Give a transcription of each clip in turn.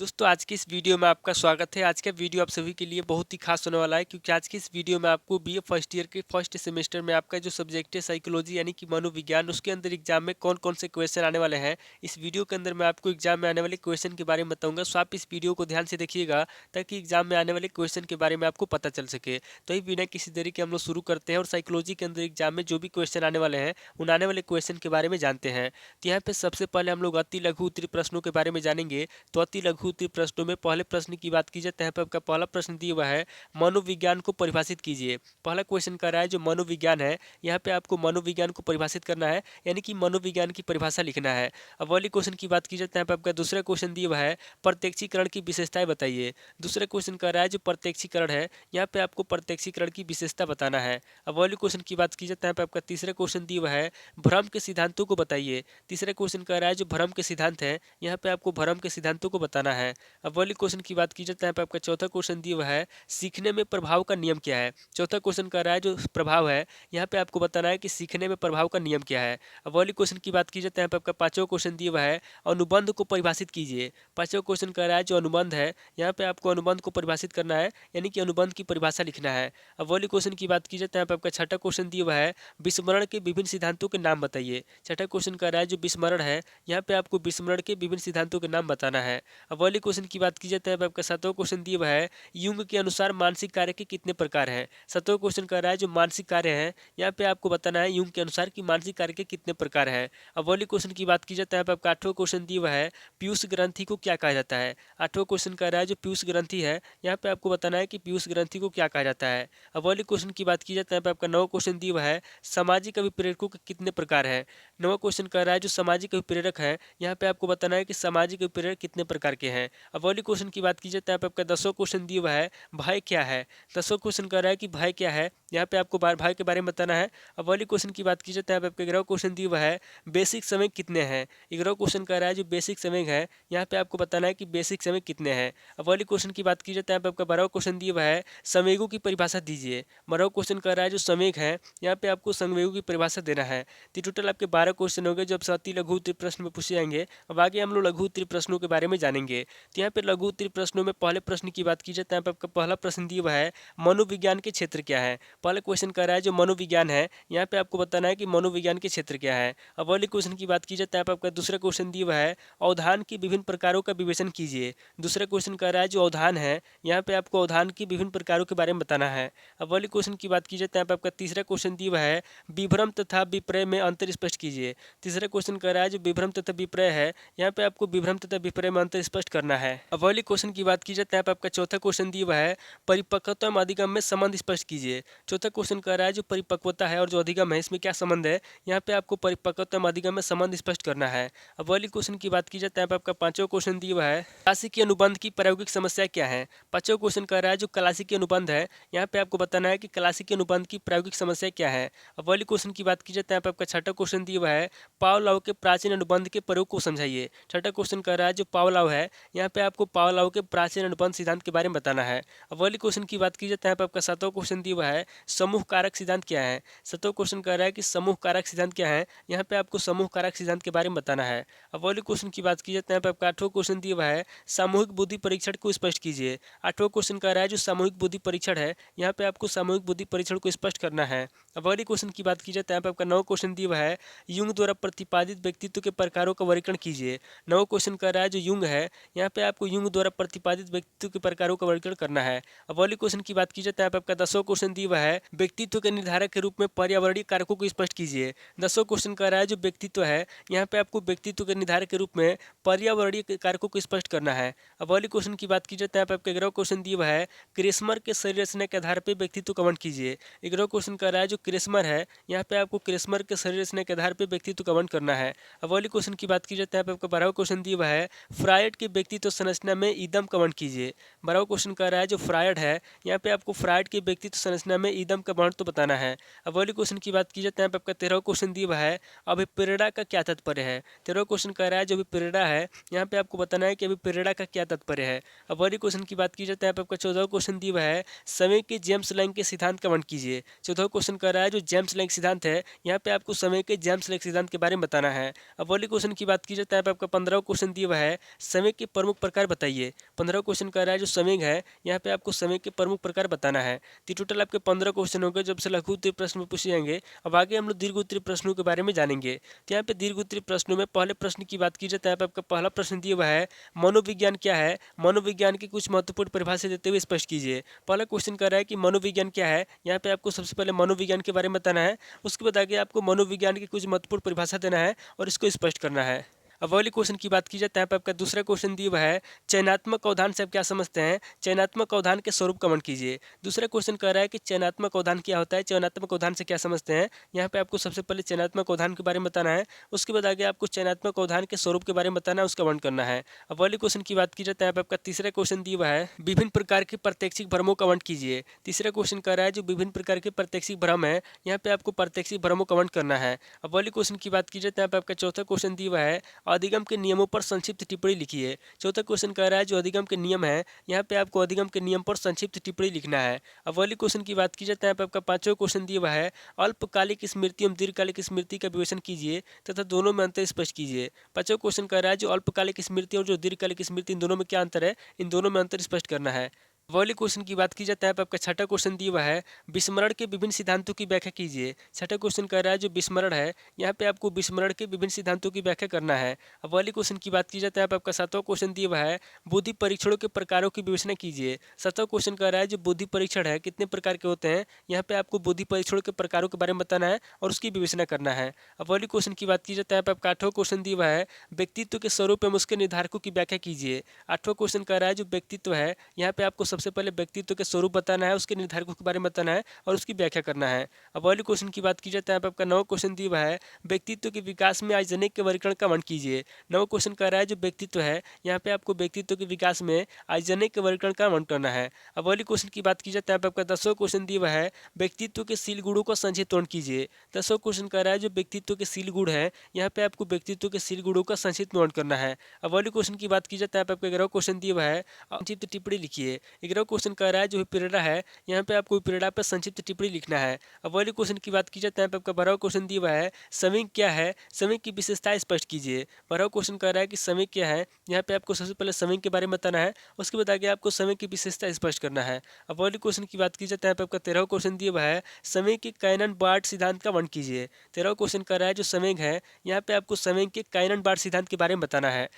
दोस्तों आज की इस वीडियो में आपका स्वागत है। आज का वीडियो आप सभी के लिए बहुत ही खास होने वाला है क्योंकि आज की इस वीडियो में आपको बीए फर्स्ट ईयर के फर्स्ट सेमेस्टर में आपका जो सब्जेक्ट है साइकोलॉजी यानी कि मनोविज्ञान, उसके अंदर एग्जाम में कौन कौन से क्वेश्चन आने वाले हैं, इस वीडियो के अंदर मैं आपको एग्जाम में आने वाले क्वेश्चन के बारे में बताऊंगा। सो आप इस वीडियो को ध्यान से देखिएगा ताकि एग्जाम में आने वाले क्वेश्चन के बारे में आपको पता चल सके। तो ये बिना किसी देरी के हम लोग शुरू करते हैं और साइकोलॉजी के अंदर एग्जाम में जो भी क्वेश्चन आने वाले हैं उन आने वाले क्वेश्चन के बारे में जानते हैं। तो यहाँ पे सबसे पहले हम लोग अति लघु उत्तरीय प्रश्नों के बारे में जानेंगे। तो अति लघु उत्तरीय प्रश्नों में पहले प्रश्न की बात की जाए तो यहाँ पे आपका पहला प्रश्न दिया हुआ है, मनोविज्ञान को परिभाषित कीजिए। पहला क्वेश्चन कर रहा है जो मनोविज्ञान है, यहाँ पे आपको मनोविज्ञान को परिभाषित करना है यानी कि मनोविज्ञान की परिभाषा लिखना है। अब वाली क्वेश्चन की बात की जाए तो यहाँ पे आपका दूसरा क्वेश्चन दिया हुआ है, प्रत्यक्षीकरण की विशेषताएं बताइए। दूसरा क्वेश्चन कर रहा है जो प्रत्यक्षीकरण है, यहाँ पे आपको प्रत्यक्षीकरण की विशेषता बताना है। अब वाली क्वेश्चन की बात की जाए तो यहाँ पे आपका तीसरा क्वेश्चन दिया हुआ है, भ्रम के सिद्धांतों को बताइए। तीसरा क्वेश्चन कर रहा है जो भ्रम के सिद्धांत है, यहाँ पे आपको भ्रम के सिद्धांतों को बताना है। अब वाली क्वेश्चन की बात की जाए तो यहाँ पे आपका चौथा क्वेश्चन दिया हुआ है, सीखने में प्रभाव का नियम क्या है। चौथा क्वेश्चन कर रहा है जो प्रभाव है, यहाँ पे आपको बताना है कि सीखने में प्रभाव का नियम क्या है। अब वाली क्वेश्चन की बात की जाए तो यहाँ पे आपका पांचवा क्वेश्चन दिया हुआ है, अनुबंध को परिभाषित कीजिए। पांचवा क्वेश्चन कर रहा है जो अनुबंध है, यहाँ पे आपको अनुबंध को परिभाषित करना है यानी कि अनुबंध की परिभाषा लिखना है। अब वाली क्वेश्चन की बात की जाए तो यहाँ पे आपका छठा क्वेश्चन दिया हुआ है, विस्मरण के विभिन्न सिद्धांतों के नाम बताइए। छठा क्वेश्चन कर रहा है जो विस्मरण है, यहाँ पे आपको विस्मरण के विभिन्न सिद्धांतों के नाम बताना है। अब वाली क्वेश्चन की बात की जाए तो यहाँ पे आपका सातवां क्वेश्चन दिया हुआ है, युंग के अनुसार मानसिक कार्य के कितने प्रकार हैं। सातवां क्वेश्चन कर रहा है जो मानसिक कार्य है, यहाँ पे आपको बताना है युंग के अनुसार कि मानसिक कार्य के कितने प्रकार हैं। अब वाली क्वेश्चन की बात की जाए तो यहाँ पे आपका आठवां क्वेश्चन दिया हुआ है, पीयूष ग्रंथि को क्या कहा जाता है। आठवां क्वेश्चन कर रहा है जो पीयूष ग्रंथि है, यहाँ पे आपको बताना है कि पीयूष ग्रंथि को क्या कहा जाता है। अब वाली क्वेश्चन की बात की जाए तो यहाँ पे आपका नौवां क्वेश्चन दिया हुआ है, सामाजिक अभिप्रेरकों के कितने प्रकार हैं। नौवां क्वेश्चन कर रहा है जो सामाजिक अभिप्रेरक है, यहाँ पे आपको बताना है कि सामाजिक अभिप्रेरक कितने प्रकार के हैं। अब वाली क्वेश्चन की बात की जाए तो यहाँ पे आपका 10वां क्वेश्चन दिया हुआ है, भय क्या है। 10वां क्वेश्चन कर रहा है कि भय क्या है, यहाँ पे आपको भय के बारे में बताना है। अब वाली क्वेश्चन की बात की जाए तो यहाँ पे आपका 11वां क्वेश्चन दिया हुआ है, बेसिक समय कितने हैं। 11वां क्वेश्चन कर रहा है जो बेसिक समय है, यहाँ पे आपको बताना है कि बेसिक समय कितने हैं। अब वाली क्वेश्चन की बात की जाए तो यहाँ पे आपका 12वां क्वेश्चन दिया हुआ है, संवेगों की परिभाषा दीजिए। 12वां क्वेश्चन कर रहा है जो संवेग है, यहाँ पे आपको संवेगों की परिभाषा देना है। तो टोटल आपके 12 क्वेश्चन हो गए जो अब अति लघु उत्तरीय प्रश्न में पूछे जाएंगे। अब आगे हम लोग लघु उत्तरीय प्रश्नों के बारे में जानेंगे। तो यहाँ पे लघु उत्तरीय प्रश्नों में पहले प्रश्न की बात की जाए तो यहाँ पे आपका पहला प्रश्न दिया हुआ है, मनोविज्ञान के क्षेत्र क्या है। पहले क्वेश्चन कर रहा है जो मनोविज्ञान है, यहाँ पे आपको बताना है कि मनोविज्ञान के क्षेत्र क्या है। अब वाले क्वेश्चन की बात की जाए तो यहाँ पे आपका दूसरा क्वेश्चन दिया हुआ है, अवधान की विभिन्न प्रकारों का विवेचन कीजिए। दूसरा क्वेश्चन कर रहा है जो अवधान है, यहाँ पे आपको अवधान की विभिन्न प्रकारों के बारे में बताना है। अब वाले क्वेश्चन की बात की जाए तो यहाँ पे आपका तीसरा क्वेश्चन दिया हुआ है, विभ्रम तथा विपर्य में अंतर स्पष्ट कीजिए। तीसरा क्वेश्चन कर रहा है जो विभ्रम तथा विपर्य है, यहाँ पे आपको विभ्रम तथा विपर्य में अंतर स्पष्ट करना है। अब वाली क्वेश्चन की बात की जाए तो यहाँ पे आपका चौथा क्वेश्चन दिया हुआ है, परिपक्वता एवं अधिगम में संबंध स्पष्ट कीजिए। चौथा क्वेश्चन कर रहा है जो परिपक्वता है और जो अधिगम है इसमें क्या संबंध है, यहाँ पे आपको परिपक्वता एवं अधिगम में संबंध स्पष्ट करना है। अब वाली क्वेश्चन की बात की जाए तो यहाँ पे आपका पांचवा क्वेश्चन दिया हुआ है, क्लासिकी अनुबंध की प्रायोगिक समस्या क्या है। पांचवा क्वेश्चन कर रहा है जो क्लासिकी अनुबंध है, यहाँ पे आपको बताना है कि क्लासिकी अनुबंध की प्रायोगिक समस्या क्या है। अब वाली क्वेश्चन की बात की जाए तो यहाँ पे आपका छठा क्वेश्चन दिया हुआ है, पावलोव के प्राचीन अनुबंध के प्रयोग को समझाइए। छठा क्वेश्चन कर रहा है जो पावलोव है, यहाँ पे आपको पावलोव के प्राचीन अनुबंध सिद्धांत के बारे में बताना है। अब वाली क्वेश्चन की बात की जाए तो यहाँ पे आपका सातवां क्वेश्चन दिया हुआ है, समूह कारक सिद्धांत क्या है। सातवां क्वेश्चन कर रहा है कि समूह कारक सिद्धांत क्या है, यहाँ पे आपको समूह कारक सिद्धांत के बारे में बताना है। अब वाली क्वेश्चन की बात की जाए तो यहाँ पे आपका आठवां क्वेश्चन दिया हुआ है, सामूहिक बुद्धि परीक्षण को स्पष्ट कीजिए। आठवां क्वेश्चन कर रहा है जो सामूहिक बुद्धि परीक्षण है, यहाँ पे आपको सामूहिक बुद्धि परीक्षण को स्पष्ट करना है। अब अगली क्वेश्चन की बात की जाए तो यहाँ पे आपका 9वां क्वेश्चन दिया हुआ है, युंग द्वारा प्रतिपादित व्यक्तित्व के प्रकारों का वर्गीकरण कीजिए। 9वां क्वेश्चन कर रहा है जो युंग है, यहाँ पे आपको युंग द्वारा प्रतिपादित व्यक्तित्व के प्रकारों का वर्गीकरण करना है। अब अगली क्वेश्चन की बात की जाए तो यहाँ पे आपका 10वां क्वेश्चन दिया हुआ है, व्यक्तित्व के निर्धारक के रूप में पर्यावरणीय कारकों को स्पष्ट कीजिए। 10वां क्वेश्चन कर रहा है जो व्यक्तित्व है, यहाँ पे आपको व्यक्तित्व के निर्धारक के रूप में पर्यावरणीय कारकों को स्पष्ट करना है। अब अगली क्वेश्चन की बात की जाए तो यहाँ पे आपका 11वां क्वेश्चन दिया हुआ है, क्रिस्मर के शरीर रचना के आधार पर व्यक्तित्व का वर्णन कीजिए। 11वां क्वेश्चन कर रहा है जो क्रिस्मर है, यहाँ पे आपको क्रिस्मर के शरीर रचना के आधार पर व्यक्तित्व का वर्णन करना है। अब अगली क्वेश्चन की बात की जाए तो यहाँ पे आपका 12वां क्वेश्चन दिया हुआ है, फ्रायड के व्यक्तित्व संरचना में ईदम का वर्णन कीजिए। 12वां क्वेश्चन कर रहा है जो फ्रायड है, यहाँ पे आपको फ्रायड के व्यक्तित्व संरचना में ईदम का वर्णन तो बताना है। अब अगली क्वेश्चन की बात की जाए तो यहाँ पे आपका 13वां क्वेश्चन दिया हुआ है, अभिप्रेरणा का क्या तात्पर्य है। 13वां क्वेश्चन कर रहा है जो अभिप्रेरणा है, यहाँ पे आपको बताना है कि अभिप्रेरणा का क्या तात्पर्य है। अब अगली क्वेश्चन की बात की जाए तो यहाँ पे आपका 14वां क्वेश्चन दिया हुआ है, समय के जेम्स लैंग के सिद्धांत का वर्णन कीजिए। 14वां क्वेश्चन कर कर रहा है जो जेम्स लैंग सिद्धांत है, यहाँ पे आपको समय के जेम्स लैंग सिद्धांत के बारे में बताना है। अब अगले क्वेश्चन की बात की जाए तो यहाँ पे आपका 15वां क्वेश्चन दिया हुआ है, समय के प्रमुख प्रकार बताइए। 15वां क्वेश्चन कर रहा है जो समय है, यहाँ पे आपको समय के प्रमुख प्रकार बताना है। तो टोटल आपके 15 क्वेश्चन होंगे जब से लघु उत्तरीय प्रश्न में पूछे जाएंगे। अब आगे हम लोग दीर्घ उत्तरीय प्रश्नों के बारे में जानेंगे। तो यहाँ पे दीर्घ उत्तरीय प्रश्नों में पहले प्रश्न की बात की जाए तो यहाँ पे आपका पहला प्रश्न दिया हुआ है, मनोविज्ञान क्या है? मनोविज्ञान की कुछ महत्वपूर्ण परिभाषा देते हुए स्पष्ट कीजिए। पहला क्वेश्चन कर रहा है कि मनोविज्ञान क्या है? यहाँ पे आपको सबसे पहले मनोविज्ञान के बारे में बताना है। उसके बाद आगे आपको मनोविज्ञान की कुछ महत्वपूर्ण परिभाषा देना है और इसको स्पष्ट करना है। अब अगले क्वेश्चन की बात की जाए तो यहाँ पे आपका दूसरा क्वेश्चन दिया हुआ है, चयनात्मक अवधान से आप क्या समझते हैं? चयनात्मक अवधान के स्वरूप का वर्णन कीजिए। दूसरा क्वेश्चन कह रहा है कि चयनात्मक अवधान क्या होता है? चयनात्मक अवधान से क्या समझते हैं? यहाँ पे आपको सबसे पहले चयनात्मक अवधान के बारे में बताना है। उसके बाद आगे आपको चयनात्मक अवधान के स्वरूप के बारे में बताना है, उसका वर्णन करना है। अब अगले क्वेश्चन की बात की जाए तो यहाँ पे आपका तीसरा क्वेश्चन दिया हुआ है, विभिन्न प्रकार के प्रत्यक्षिक भ्रमों का वर्णन कीजिए। तीसरा क्वेश्चन कह रहा है जो विभिन्न प्रकार के प्रत्यक्षिक भ्रम है, यहाँ पे आपको प्रत्यक्षिक भ्रमों का वर्णन करना है। अब अगले क्वेश्चन की बात की जाए तो यहाँ पे आपका चौथा क्वेश्चन दिया हुआ है, अधिगम के नियमों पर संक्षिप्त टिप्पणी लिखिए। चौथा क्वेश्चन कह रहा है जो अधिगम के नियम है, यहाँ पे आपको अधिगम के नियम पर संक्षिप्त टिप्पणी लिखना है। अब अगले क्वेश्चन की बात की जाए तो यहाँ पे आपका पांचवा क्वेश्चन दिया हुआ है, अल्पकालिक स्मृति एवं दीर्घकालिक स्मृति का विवेचन कीजिए तथा दोनों में अंतर स्पष्ट कीजिए। पांचवा क्वेश्चन कह रहा है जो अल्पकालिक स्मृति और जो दीर्घकालिक स्मृति, इन दोनों में क्या अंतर है, इन दोनों में अंतर स्पष्ट करना है। वाले क्वेश्चन की बात की जाए तो यहाँ पे आपका छठा क्वेश्चन दिया हुआ है, विस्मरण के विभिन्न सिद्धांतों की व्याख्या कीजिए। छठा क्वेश्चन कह रहा है जो विस्मरण है, यहाँ पे आपको विस्मरण के विभिन्न सिद्धांतों की व्याख्या करना है। अब वाले क्वेश्चन की बात की जाए तो यहाँ पे आपका सातवां क्वेश्चन दिया हुआ है, बुद्धि परीक्षणों के प्रकारों की विवेचना कीजिए। सातवां क्वेश्चन कह रहा है जो बुद्धि परीक्षण है कितने प्रकार के होते हैं, यहाँ पे आपको बुद्धि परीक्षणों के प्रकारों के बारे में बताना है और उसकी विवेचना करना है। अब वाले क्वेश्चन की बात की जाए तो यहाँ पे आपका आठवां क्वेश्चन दिया हुआ है, व्यक्तित्व के स्वरूप एवं उसके निर्धारकों की व्याख्या कीजिए। आठवां क्वेश्चन कह रहा है जो व्यक्तित्व है, यहाँ पे आपको सबसे पहले व्यक्तित्व के स्वरूप बताना है, उसके निर्धारकों के बारे में बताना है और उसकी व्याख्या करना है। अब अगले क्वेश्चन की बात की जाए तो यहाँ पे आपका नवा क्वेश्चन दिया हुआ है, व्यक्तित्व के विकास में आयोजनिक के वर्गीकरण का वर्णन कीजिए। नवा क्वेश्चन कह रहा है जो व्यक्तित्व है, यहाँ पे आपको व्यक्तित्व के विकास में आयोजनिक के वर्गीकरण का वर्णन करना है। अब अगले क्वेश्चन की बात की जाए तो यहाँ पे आपका 10वां क्वेश्चन दिया हुआ है, व्यक्तित्व के शील गुणों का संक्षिप्त वर्णन कीजिए। 10वां क्वेश्चन कह रहा है जो व्यक्तित्व के शील गुण है, यहाँ पे आपको व्यक्तित्व के शील गुणों का संक्षिप्त वर्णन करना है। अब अगले क्वेश्चन की बात की जाए तो यहाँ पे आपका 11वां क्वेश्चन दिया हुआ है, संक्षिप्त टिप्पणी लिखिए। 11वां क्वेश्चन कह रहा है जो प्रेरणा है, यहाँ पे आपको प्रेरणा पर संक्षिप्त टिप्पणी लिखना है। अब अगले क्वेश्चन की बात की जाए तो यहाँ पे आपका 12वां क्वेश्चन दिया हुआ है, समय क्या है, समय की विशेषताएं स्पष्ट कीजिए। 12वां क्वेश्चन कह रहा है कि समय क्या है, यहाँ पे आपको सबसे पहले समय के बारे में बताना है, उसके बाद आगे आपको समय की विशेषता स्पष्ट करना है। अब अगले क्वेश्चन की बात की जाए तो यहाँ पे आपका 13वां क्वेश्चन दिया हुआ है, समय के काइनन बार्ट सिद्धांत का वर्णन कीजिए। 13वां क्वेश्चन कह रहा है जो समय है, यहाँ पे आपको समय के काइनन बार्ट सिद्धांत के बारे में बताना है।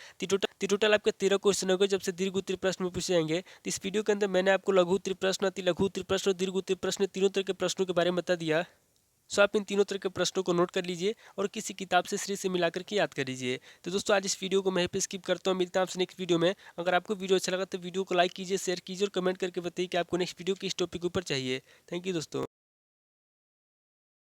टोटल आपके 13 क्वेश्चन हो गए जब से दीर्घ उत्तरीय प्रश्न में पूछे जाएंगे। तो इस वीडियो के अंदर मैंने आपको लघु उत्तरीय प्रश्न, अति लघु उत्तरीय प्रश्न और दीर्घ उत्तरीय प्रश्न, तीनों तरह के प्रश्नों के बारे में बता दिया। सो आप इन तीनों तरह के प्रश्नों को नोट कर लीजिए और किसी किताब से श्री से मिलाकर के याद कर लीजिए। तो दोस्तों आज इस वीडियो को मैं यहीं पे स्किप करता हूँ, मिलता हूँ आपसे नेक्स्ट वीडियो में। अगर आपको वीडियो अच्छा लगा तो वीडियो को लाइक कीजिए, शेयर कीजिए और कमेंट करके बताइए कि आपको नेक्स्ट वीडियो किस टॉपिक के ऊपर चाहिए। थैंक यू दोस्तों।